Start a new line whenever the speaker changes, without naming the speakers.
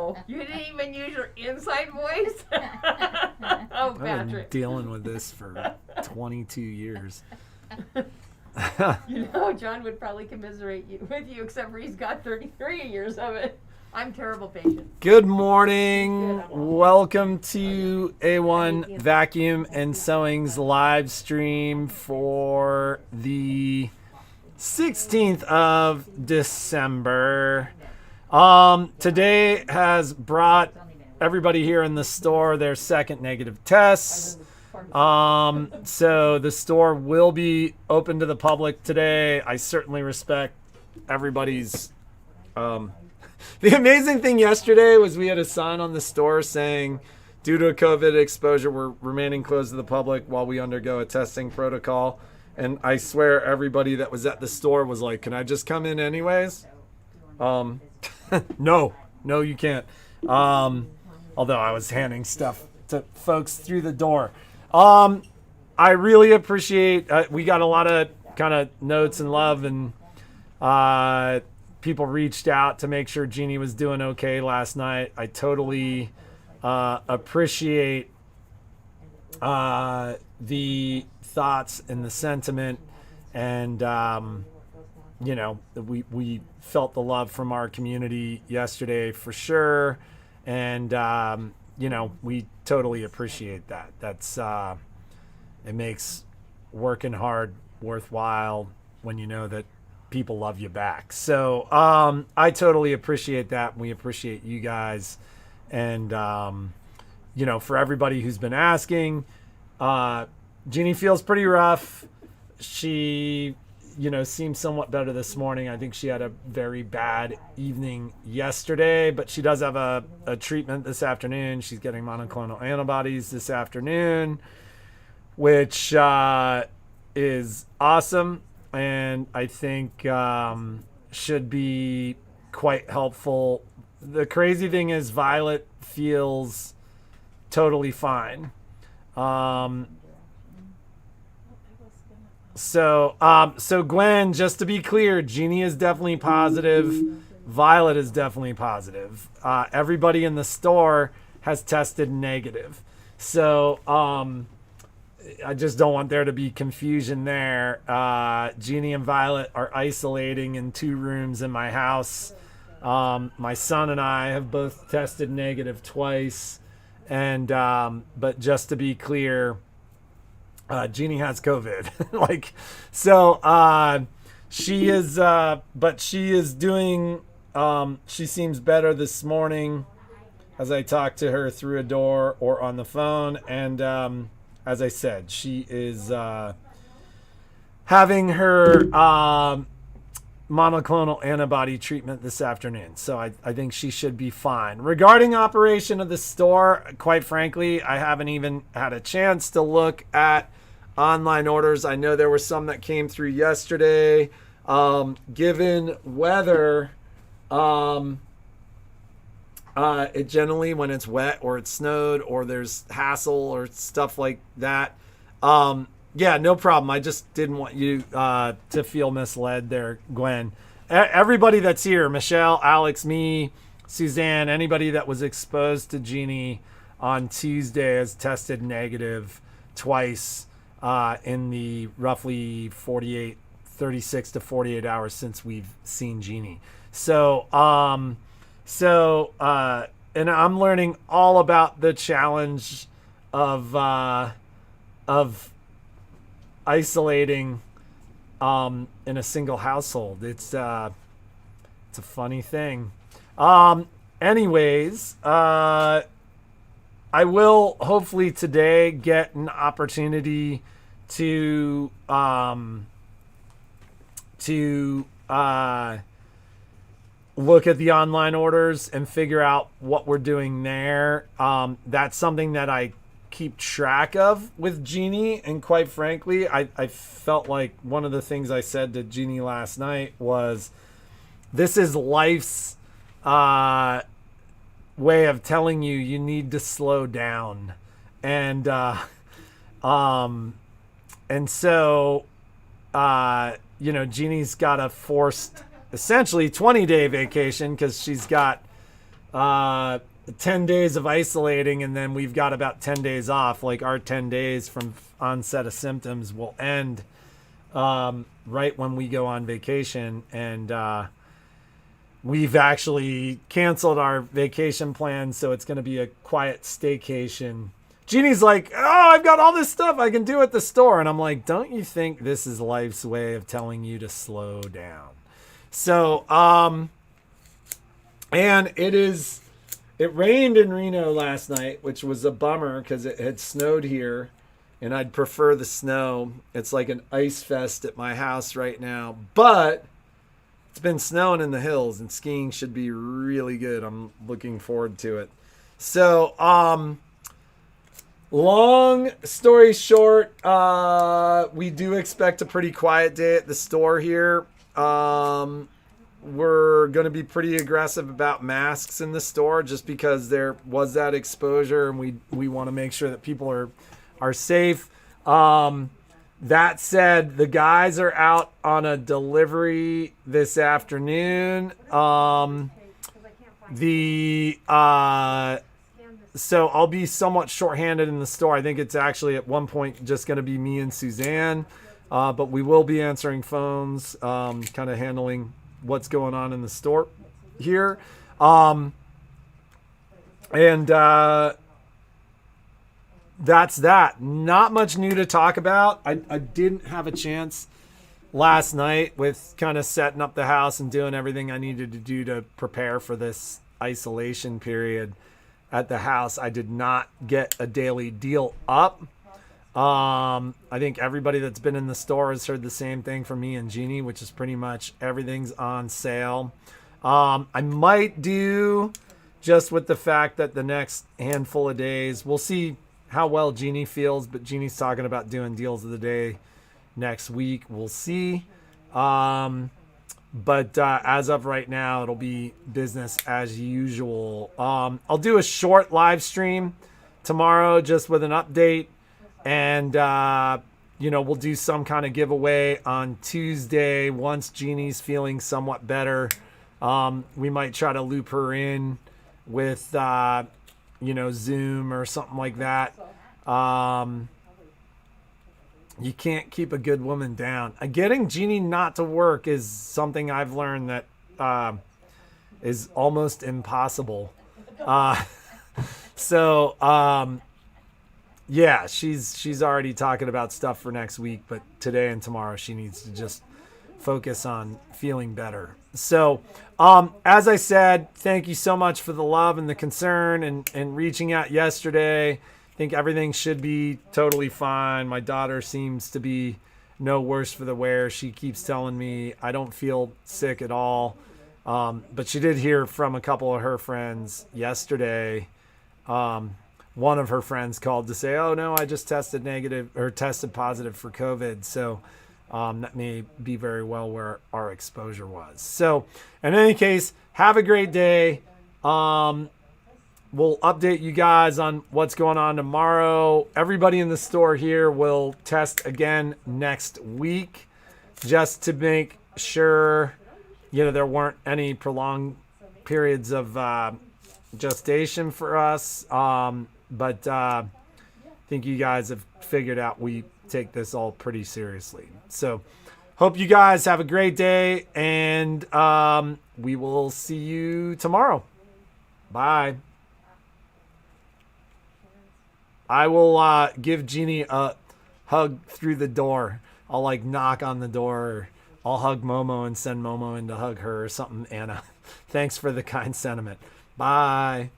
Oh, you didn't even use your inside voice? Oh,
I've
Patrick.
been dealing with this for 22 years.
John would probably commiserate with you, except for he's got 33 years of it. I'm terrible patient.
Good morning. Welcome to A1 Vacuum and Sewing's live stream for the 16th of December. Today has brought everybody here in the store their second negative tests. So the store will be open to the public today. I certainly respect everybody's. The amazing thing yesterday was we had a sign on the store saying, due to a COVID exposure, we're remaining closed to the public while we undergo a testing protocol. And I swear everybody that was at the store was like, can I just come in anyways? No, you can't. Although I was handing stuff to folks through the door. I really appreciate, we got a lot of kind of notes and love, and people reached out to make sure Jeannie was doing okay last night. I totally appreciate the thoughts and the sentiment, and we felt the love from our community yesterday for sure, and we totally appreciate that. That's it makes working hard worthwhile when you know that people love you back. So I totally appreciate that. We appreciate you guys, and for everybody who's been asking, Jeannie feels pretty rough. She seems somewhat better this morning. I think she had a very bad evening yesterday, but she does have a treatment this afternoon. She's getting monoclonal antibodies this afternoon, which is awesome, and I think should be quite helpful. The crazy thing is Violet feels totally fine. So Gwen, just to be clear, Jeannie is definitely positive. Violet is definitely positive. Everybody in the store has tested negative. So I just don't want there to be confusion there. Jeannie and Violet are isolating in 2 rooms in my house. My son and I have both tested negative twice. And but just to be clear, Jeannie has COVID. She is, but she is doing, she seems better this morning as I talked to her through a door or on the phone. And as I said, she is having her monoclonal antibody treatment this afternoon. So I think she should be fine. Regarding operation of the store, quite frankly, I haven't even had a chance to look at online orders. I know there were some that came through yesterday. Given weather, it generally, when it's wet or it's snowed or there's hassle or stuff like that, yeah, no problem. I just didn't want you to feel misled there, Gwen. Everybody that's here, Michelle, Alex, me, Suzanne, anybody that was exposed to Jeannie on Tuesday has tested negative twice in the roughly 36 to 48 hours since we've seen Jeannie. So, and I'm learning all about the challenge of isolating in a single household. It's a funny thing. Anyways, I will hopefully today get an opportunity to look at the online orders and figure out what we're doing there. That's something that I keep track of with Jeannie, and quite frankly, I felt like one of the things I said to Jeannie last night was, this is life's way of telling you need to slow down. And so Jeannie's got a forced essentially 20-day vacation because she's got 10 days of isolating, and then we've got about 10 days off. Like our 10 days from onset of symptoms will end right when we go on vacation. And we've actually canceled our vacation plans, so it's going to be a quiet staycation. Jeannie's like, oh, I've got all this stuff I can do at the store. And I'm like, don't you think this is life's way of telling you to slow down? So, and it rained in Reno last night, which was a bummer because it had snowed here, and I'd prefer the snow. It's like an ice fest at my house right now, but it's been snowing in the hills, and skiing should be really good. I'm looking forward to it. So, long story short, we do expect a pretty quiet day at the store here. We're going to be pretty aggressive about masks in the store just because there was that exposure, and we want to make sure that people are safe. That said, the guys are out on a delivery this afternoon. So I'll be somewhat shorthanded in the store. I think it's actually at one point just going to be me and Suzanne, but we will be answering phones, kind of handling what's going on in the store here. That's that. Not much new to talk about. I didn't have a chance last night with kind of setting up the house and doing everything I needed to do to prepare for this isolation period at the house. I did not get a daily deal up. I think everybody that's been in the store has heard the same thing from me and Jeannie, which is pretty much everything's on sale. I might do, just with the fact that the next handful of days, we'll see how well Jeannie feels, but Jeannie's talking about doing deals of the day next week. We'll see. But as of right now, it'll be business as usual. I'll do a short live stream tomorrow just with an update. And, we'll do some kind of giveaway on Tuesday once Jeannie's feeling somewhat better. We might try to loop her in with, Zoom or something like that. You can't keep a good woman down. Getting Jeannie not to work is something I've learned that is almost impossible. Yeah, she's already talking about stuff for next week, but today and tomorrow she needs to just focus on feeling better. So, as I said, thank you so much for the love and the concern and reaching out yesterday. I think everything should be totally fine. My daughter seems to be no worse for the wear. She keeps telling me I don't feel sick at all. But she did hear from a couple of her friends yesterday. One of her friends called to say, oh no, I just tested positive for COVID. So that may be very well where our exposure was. So in any case, have a great day. We'll update you guys on what's going on tomorrow. Everybody in the store here will test again next week just to make sure, there weren't any prolonged periods of gestation for us. But I think you guys have figured out we take this all pretty seriously. So hope you guys have a great day, and we will see you tomorrow. Bye. I will give Jeannie a hug through the door. I'll knock on the door. Or I'll hug Momo and send Momo in to hug her or something, Anna. Thanks for the kind sentiment. Bye.